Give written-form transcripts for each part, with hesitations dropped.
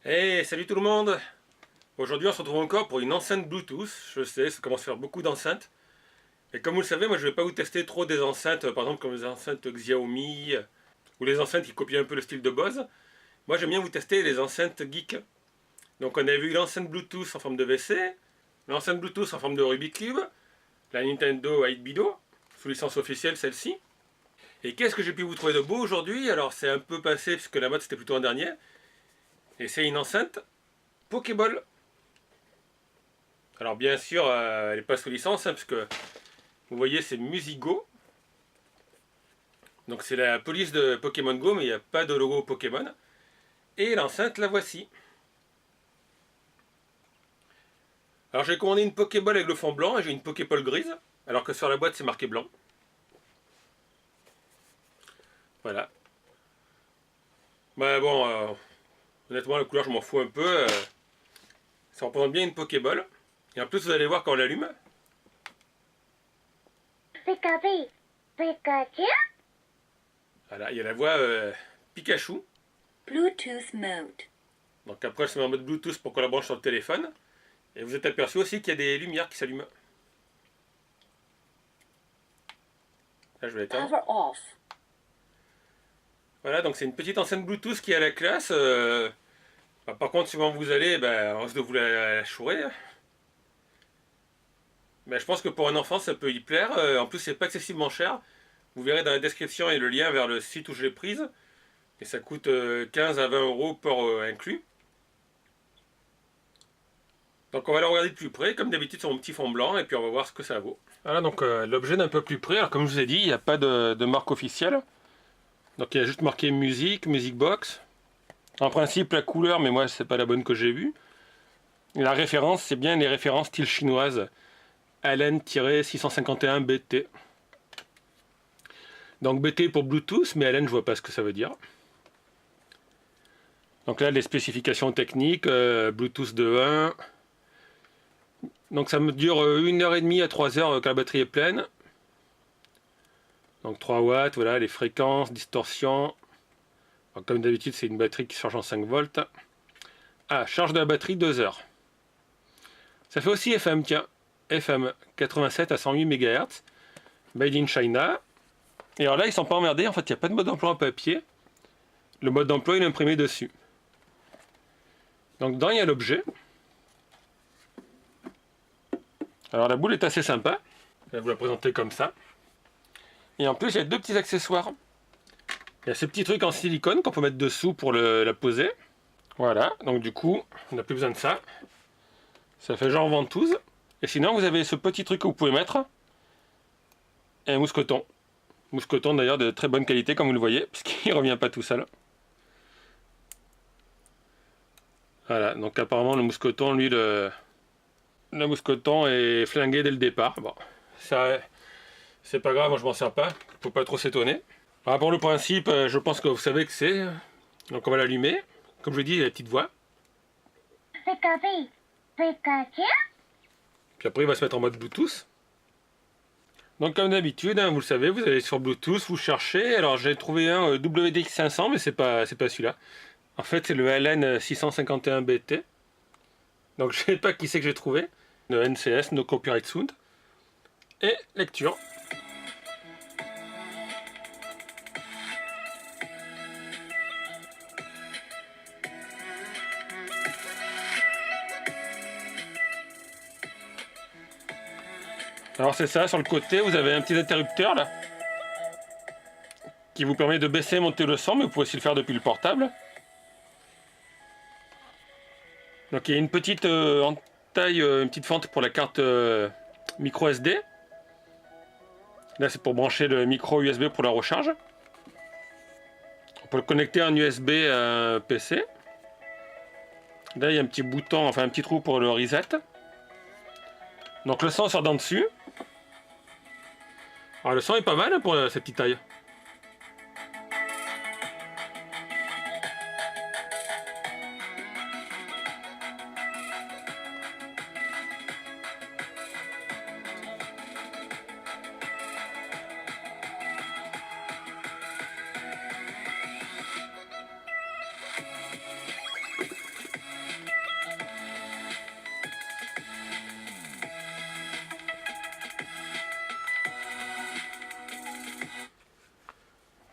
Hey, salut tout le monde! Aujourd'hui on se retrouve encore pour une enceinte Bluetooth. Je sais, ça commence à faire beaucoup d'enceintes. Et comme vous le savez, moi je vais pas vous tester trop des enceintes, par exemple comme les enceintes Xiaomi, ou les enceintes qui copient un peu le style de Bose. Moi j'aime bien vous tester les enceintes geek. Donc on a vu l'enceinte Bluetooth en forme de WC, l'enceinte Bluetooth en forme de Rubik's Cube, la Nintendo 8 sous licence officielle celle-ci. Et qu'est-ce que j'ai pu vous trouver de beau aujourd'hui? Alors c'est un peu passé puisque la mode c'était plutôt en dernier. Et c'est une enceinte Pokéball. Alors bien sûr, elle n'est pas sous licence, parce que vous voyez c'est Musigo. Donc c'est la police de Pokémon Go, mais il n'y a pas de logo Pokémon. Et l'enceinte, la voici. Alors j'ai commandé une Pokéball avec le fond blanc et j'ai une Pokéball grise, alors que sur la boîte c'est marqué blanc. Voilà. Bah bon, honnêtement la couleur je m'en fous un peu. Ça représente bien une Pokéball. Et en plus vous allez voir quand on l'allume. Pikachu, Pikachu. Voilà, il y a la voix Pikachu. Bluetooth mode. Donc après elle se met en mode Bluetooth pour qu'on la branche sur le téléphone. Et vous êtes aperçu aussi qu'il y a des lumières qui s'allument. Là je vais l'éteindre. Power off. Voilà, donc c'est une petite enceinte Bluetooth qui est à la classe. Par contre, suivant où vous allez, on risque de vous la chourer. Mais je pense que pour un enfant, ça peut y plaire. En plus, c'est pas excessivement cher. Vous verrez dans la description, il y a le lien vers le site où je l'ai prise. Et ça coûte 15 à 20 euros port inclus. Donc on va la regarder de plus près, comme d'habitude sur mon petit fond blanc, et puis on va voir ce que ça vaut. Voilà, donc l'objet d'un peu plus près. Alors comme je vous ai dit, il n'y a pas de marque officielle. Donc il y a juste marqué musique, Music Box. En principe la couleur, mais moi c'est pas la bonne que j'ai vue. La référence, c'est bien les références style chinoise. Allen-651 BT. Donc BT pour Bluetooth, mais Allen je vois pas ce que ça veut dire. Donc là les spécifications techniques, Bluetooth 2.1. Donc ça me dure 1h30 à 3h quand la batterie est pleine. Donc 3 watts, voilà les fréquences, distorsion. Alors, comme d'habitude c'est une batterie qui se charge en 5 volts. Ah, charge de la batterie 2 heures. Ça fait aussi FM, tiens. FM 87 à 108 MHz. Made in China. Et alors là ils sont pas emmerdés, en fait il n'y a pas de mode d'emploi en papier. Le mode d'emploi il est imprimé dessus. Donc dedans il y a l'objet. Alors la boule est assez sympa. Je vais vous la présenter comme ça. Et en plus il y a deux petits accessoires. Il y a ces petits trucs en silicone qu'on peut mettre dessous pour la poser. Voilà, donc du coup on n'a plus besoin de ça. Ça fait genre ventouse. Et sinon vous avez ce petit truc que vous pouvez mettre. Et un mousqueton. Mousqueton d'ailleurs de très bonne qualité comme vous le voyez, puisqu'il ne revient pas tout seul. Voilà, donc apparemment le mousqueton, lui, le mousqueton est flingué dès le départ. Bon, ça, c'est pas grave, moi je m'en sers pas, faut pas trop s'étonner. Alors pour le principe, je pense que vous savez que c'est. Donc on va l'allumer. Comme je l'ai dit, il y a la petite voix. Pikachu, Pikachu. Puis après il va se mettre en mode Bluetooth. Donc comme d'habitude, hein, vous le savez, vous allez sur Bluetooth, vous cherchez. Alors j'ai trouvé un WDX500, mais c'est pas celui-là. En fait c'est le LN651 BT. Donc je sais pas qui c'est que j'ai trouvé. Le NCS, No Copyright Sound. Et lecture. Alors c'est ça, sur le côté vous avez un petit interrupteur là qui vous permet de baisser et monter le son, mais vous pouvez aussi le faire depuis le portable. Donc il y a une petite entaille, une petite fente pour la carte micro SD. Là c'est pour brancher le micro USB pour la recharge. On peut le connecter en USB à un PC. Là il y a un petit bouton, enfin un petit trou pour le reset. Donc le son sort d'en dessus. Alors le son est pas mal pour cette petite taille.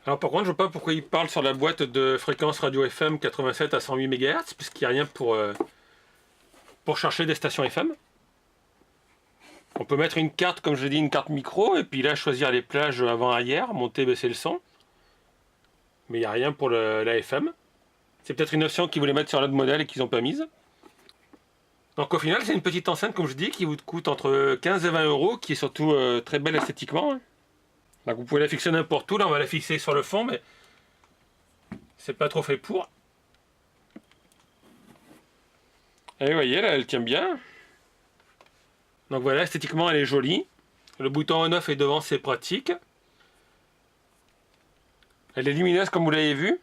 Alors par contre, je ne vois pas pourquoi il parle sur la boîte de fréquence radio FM 87 à 108 MHz, puisqu'il n'y a rien pour chercher des stations FM. On peut mettre une carte, comme je dis, une carte micro, et puis là choisir les plages avant-arrière, monter, baisser le son. Mais il n'y a rien pour la FM. C'est peut-être une option qu'ils voulaient mettre sur l'autre modèle et qu'ils n'ont pas mise. Donc au final, c'est une petite enceinte, comme je dis, qui vous coûte entre 15 et 20 euros, qui est surtout très belle esthétiquement. Donc vous pouvez la fixer n'importe où. Là, on va la fixer sur le fond, mais c'est pas trop fait pour. Et vous voyez, là, elle tient bien. Donc voilà, esthétiquement, elle est jolie. Le bouton on-off est devant, c'est pratique. Elle est lumineuse, comme vous l'avez vu.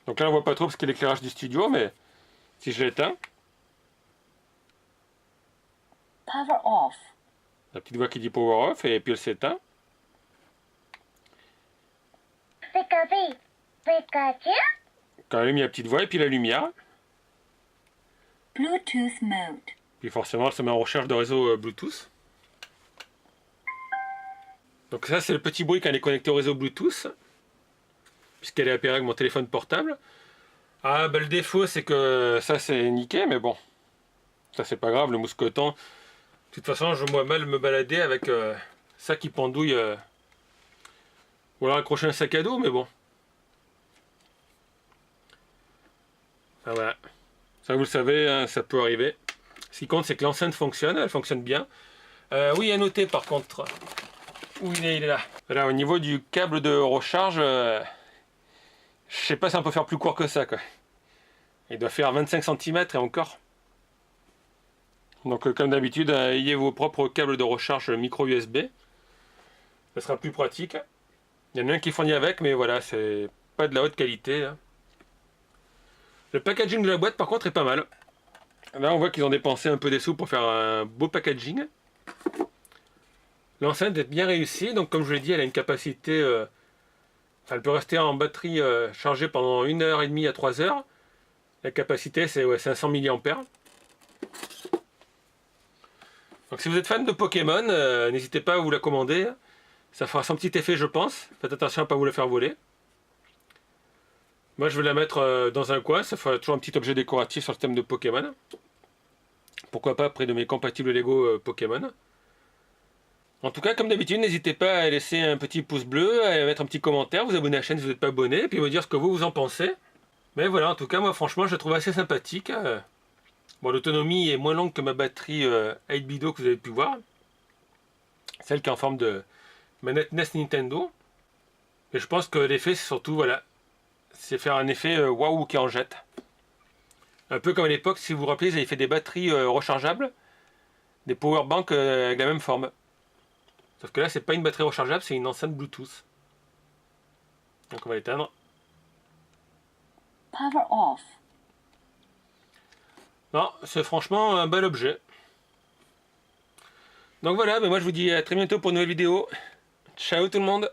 Donc là, on voit pas trop parce qu'il y a l'éclairage du studio, mais si je l'éteins, Power off. la petite voix qui dit power off, et puis elle s'éteint. Pikachu. Pikachu. Quand elle allume, il y a la petite voix, et puis la lumière. Bluetooth mode. Puis forcément, elle se met en recherche de réseau Bluetooth. Donc ça, c'est le petit bruit quand elle est connectée au réseau Bluetooth, puisqu'elle est appairée avec mon téléphone portable. Ah, bah le défaut, c'est que ça, c'est niqué, mais bon. Ça, c'est pas grave, le mousqueton. De toute façon, je vois mal me balader avec ça qui pendouille. Ou alors accrocher un sac à dos, mais bon. Ah, voilà. Ça, vous le savez, hein, ça peut arriver. Ce qui compte, c'est que l'enceinte fonctionne, elle fonctionne bien. Oui, à noter par contre. Où il est là. Voilà, au niveau du câble de recharge, je sais pas si on peut faire plus court que ça, quoi. Il doit faire 25 cm et encore. Donc comme d'habitude, ayez vos propres câbles de recharge micro USB. Ça sera plus pratique. Il y en a un qui est fourni avec, mais voilà, c'est pas de la haute qualité, hein. Le packaging de la boîte par contre est pas mal. Là on voit qu'ils ont dépensé un peu des sous pour faire un beau packaging. L'enceinte est bien réussie, donc comme je l'ai dit, elle a une capacité... elle peut rester en batterie chargée pendant 1h30 à 3 heures. La capacité c'est 500 mAh. Donc si vous êtes fan de Pokémon, n'hésitez pas à vous la commander. Ça fera son petit effet je pense. Faites attention à ne pas vous la faire voler. Moi je vais la mettre dans un coin, ça fera toujours un petit objet décoratif sur le thème de Pokémon. Pourquoi pas près de mes compatibles Lego Pokémon. En tout cas, comme d'habitude, n'hésitez pas à laisser un petit pouce bleu, à mettre un petit commentaire, vous abonner à la chaîne si vous n'êtes pas abonné, et puis me dire ce que vous en pensez. Mais voilà, en tout cas, moi franchement, je la trouve assez sympathique. Bon, l'autonomie est moins longue que ma batterie 8BIDO que vous avez pu voir. Celle qui est en forme de manette NES Nintendo. Et je pense que l'effet, c'est surtout, voilà, c'est faire un effet waouh qui en jette. Un peu comme à l'époque, si vous vous rappelez, ils avaient fait des batteries rechargeables, des powerbanks avec la même forme. Sauf que là, c'est pas une batterie rechargeable, c'est une enceinte Bluetooth. Donc on va l'éteindre. Power off. Non, c'est franchement un bel objet. Donc voilà, mais moi je vous dis à très bientôt pour une nouvelle vidéo. Ciao tout le monde!